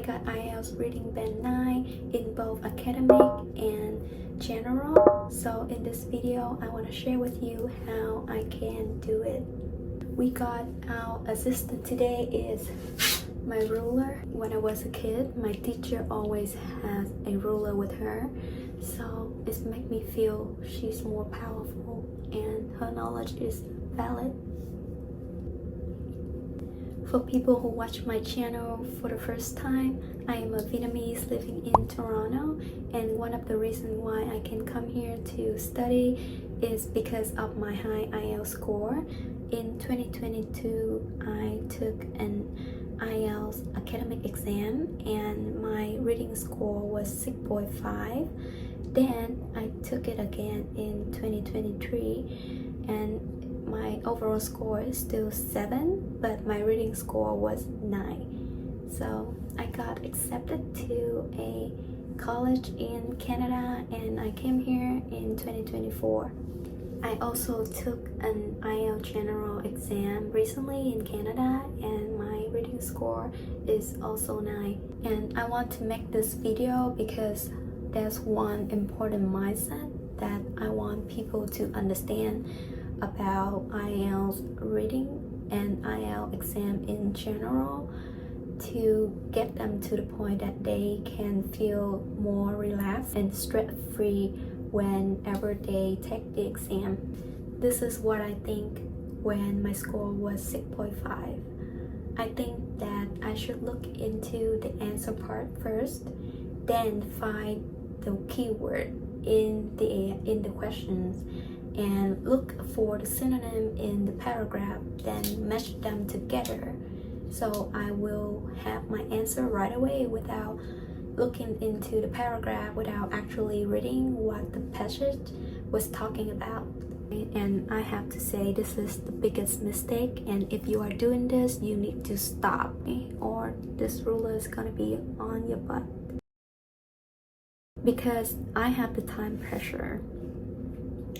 got IELTS Reading Band 9 in both academic and general. So in this video, I want to share with you how I can do it. We got our assistant today is my ruler. When I was a kid, my teacher always has a ruler with her. So it makes me feel she's more powerful and her knowledge is valid. For people who watch my channel for the first time, I am a Vietnamese living in Toronto, and one of the reasons why I can come here to study is because of my high IELTS score. In 2022, I took an IELTS academic exam and my reading score was 6.5. Then I took it again in 2023 and my overall score is still 7, but my reading score was 9. So I got accepted to a college in Canada and I came here in 2024. I also took an IELTS general exam recently in Canada and my reading score is also 9. And I want to make this video because there's one important mindset that I want people to understand about IELTS reading and IELTS exam in general, to get them to the point that they can feel more relaxed and stress-free whenever they take the exam. This is what I think when my score was 6.5. I think that I should look into the answer part first, then find the keyword in the questions and look for the synonym in the paragraph, then match them together. So I will have my answer right away without looking into the paragraph, without actually reading what the passage was talking about. And I have to say this is the biggest mistake, and if you are doing this, you need to stop, or this ruler is gonna be on your butt. Because I have the time pressure.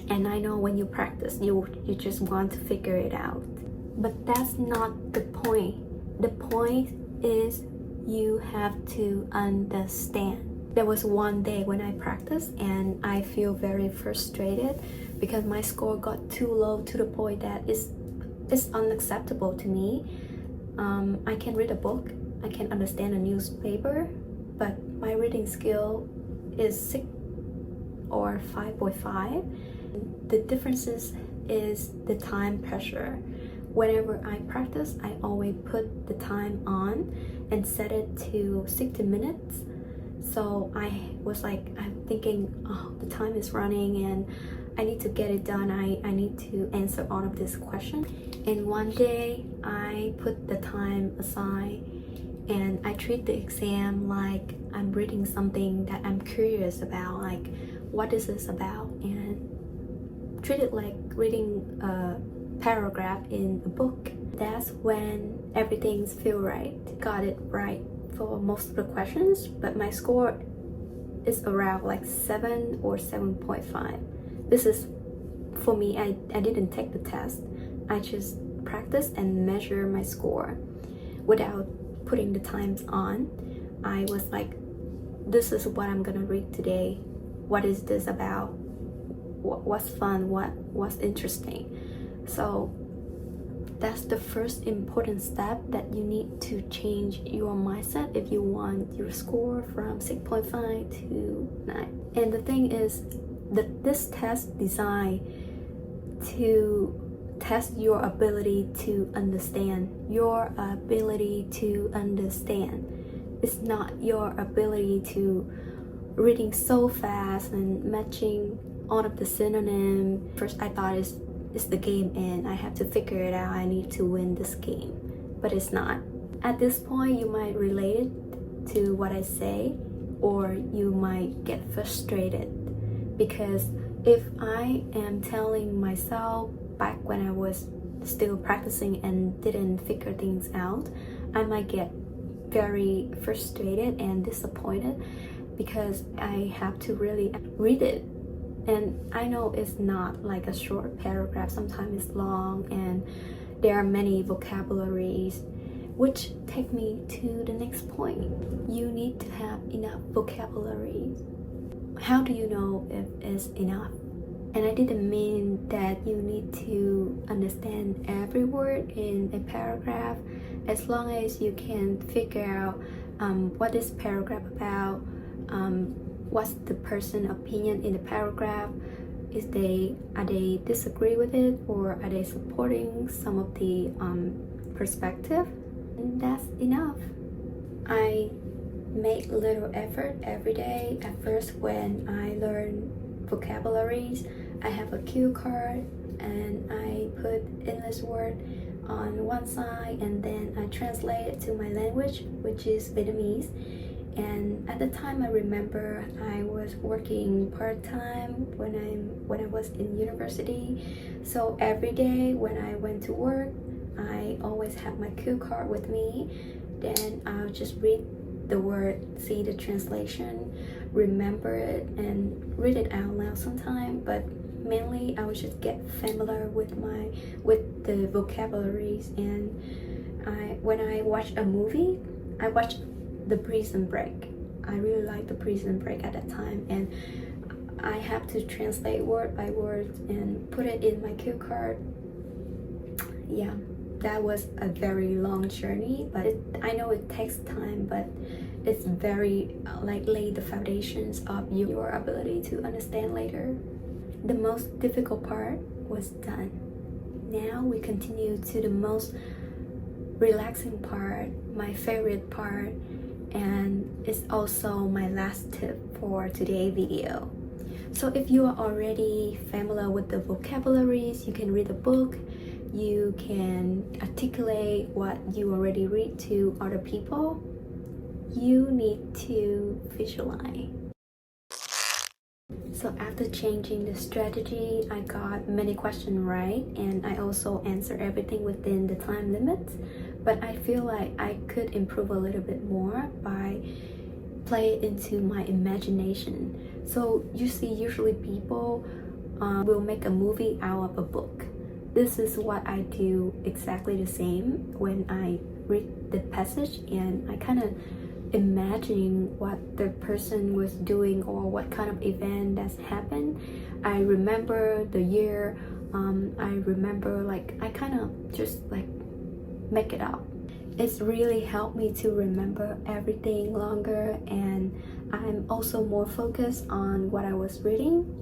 And I know when you practice, you just want to figure it out. But that's not the point. The point is you have to understand. There was one day when I practiced and I feel very frustrated because my score got too low to the point that it's unacceptable to me. I can read a book, I can understand a newspaper, but my reading skill is 6 or 5.5. The differences is the time pressure. Whenever I practice, I always put the time on and set it to 60 minutes. So I was like, I'm thinking, oh, the time is running and I need to get it done. I need to answer all of this question. And one day I put the time aside and I treat the exam like I'm reading something that I'm curious about, like what is this about, and treat it like reading a paragraph in a book. That's when everything's feel right. Got it right for most of the questions, but my score is around like 7 or 7.5. This is for me. I didn't take the test. I just practiced and measure my score without putting the times on. I was like, this is what I'm gonna read today. What is this about? What's fun? What's interesting? So that's the first important step, that you need to change your mindset if you want your score from 6.5 to 9. And the thing is that this test designed to test your ability to understand. Your ability to understand. It's not your ability to reading so fast and matching all of the synonym. First I thought it's the game and I have to figure it out. I need to win this game, but it's not. At this point, you might relate it to what I say, or you might get frustrated, because if I am telling myself back when I was still practicing and didn't figure things out, I might get very frustrated and disappointed because I have to really read it. And I know it's not like a short paragraph, sometimes it's long and there are many vocabularies, which take me to the next point. You need to have enough vocabulary. How do you know if it's enough? And I didn't mean that you need to understand every word in a paragraph, as long as you can figure out what is paragraph about, what's the person's opinion in the paragraph, are they disagree with it, or are they supporting some of the perspective, and that's enough. I make little effort every day. At first, when I learn vocabularies, I have a cue card and I put English word on one side, and then I translate it to my language, which is Vietnamese. And at the time, I remember I was working part-time when I was in university. So every day when I went to work, I always have my cue card with me. Then I'll just read the word, see the translation, remember it, and read it out loud sometime. But mainly I would just get familiar with the vocabularies. And when I watch a movie, I watch the Prison Break. I really like the Prison Break at that time, and I have to translate word by word and put it in my cue card. Yeah, that was a very long journey, but I know it takes time, but it's very lay the foundations of your ability to understand later. The most difficult part was done. Now we continue to the most relaxing part, my favorite part, and it's also my last tip for today's video. So if you are already familiar with the vocabularies, you can read a book, you can articulate what you already read to other people. You need to visualize. So after changing the strategy, I got many questions right, and I also answered everything within the time limits. But I feel like I could improve a little bit more by play into my imagination. So you see, usually people will make a movie out of a book. This is what I do exactly the same when I read the passage, and I kind of imagining what the person was doing or what kind of event that's happened. I remember the year, I remember I kind of just make it up. It's really helped me to remember everything longer, and I'm also more focused on what I was reading.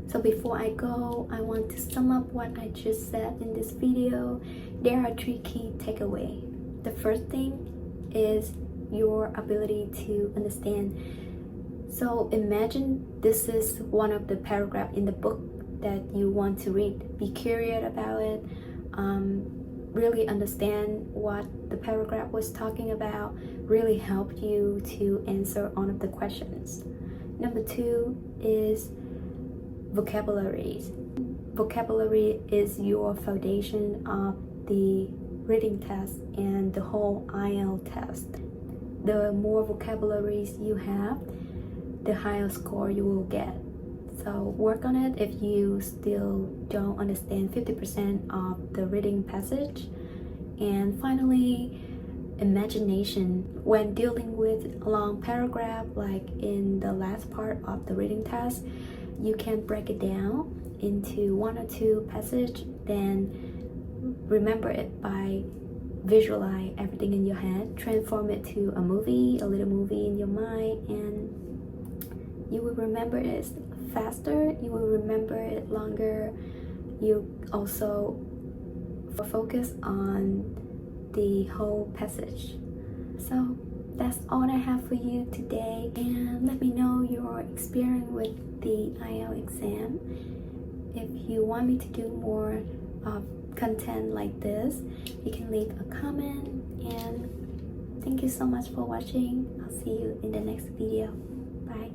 So before I go, I want to sum up what I just said in this video. There are 3 key takeaways. The first thing is your ability to understand. So imagine this is one of the paragraphs in the book that you want to read. Be curious about it. Really understand what the paragraph was talking about. Really help you to answer all of the questions. Number 2 is vocabularies. Vocabulary is your foundation of the reading test and the whole IELTS test. The more vocabularies you have, the higher score you will get. So work on it if you still don't understand 50% of the reading passage. And finally, imagination. When dealing with a long paragraph, like in the last part of the reading test, you can break it down into 1 or 2 passages, then remember it by visualize everything in your head, transform it to a movie, a little movie in your mind, and you will remember it faster, you will remember it longer. You also focus on the whole passage. So that's all I have for you today, and let me know your experience with the IELTS exam. If you want me to do more content like this, you can leave a comment, and thank you so much for watching. I'll see you in the next video. Bye.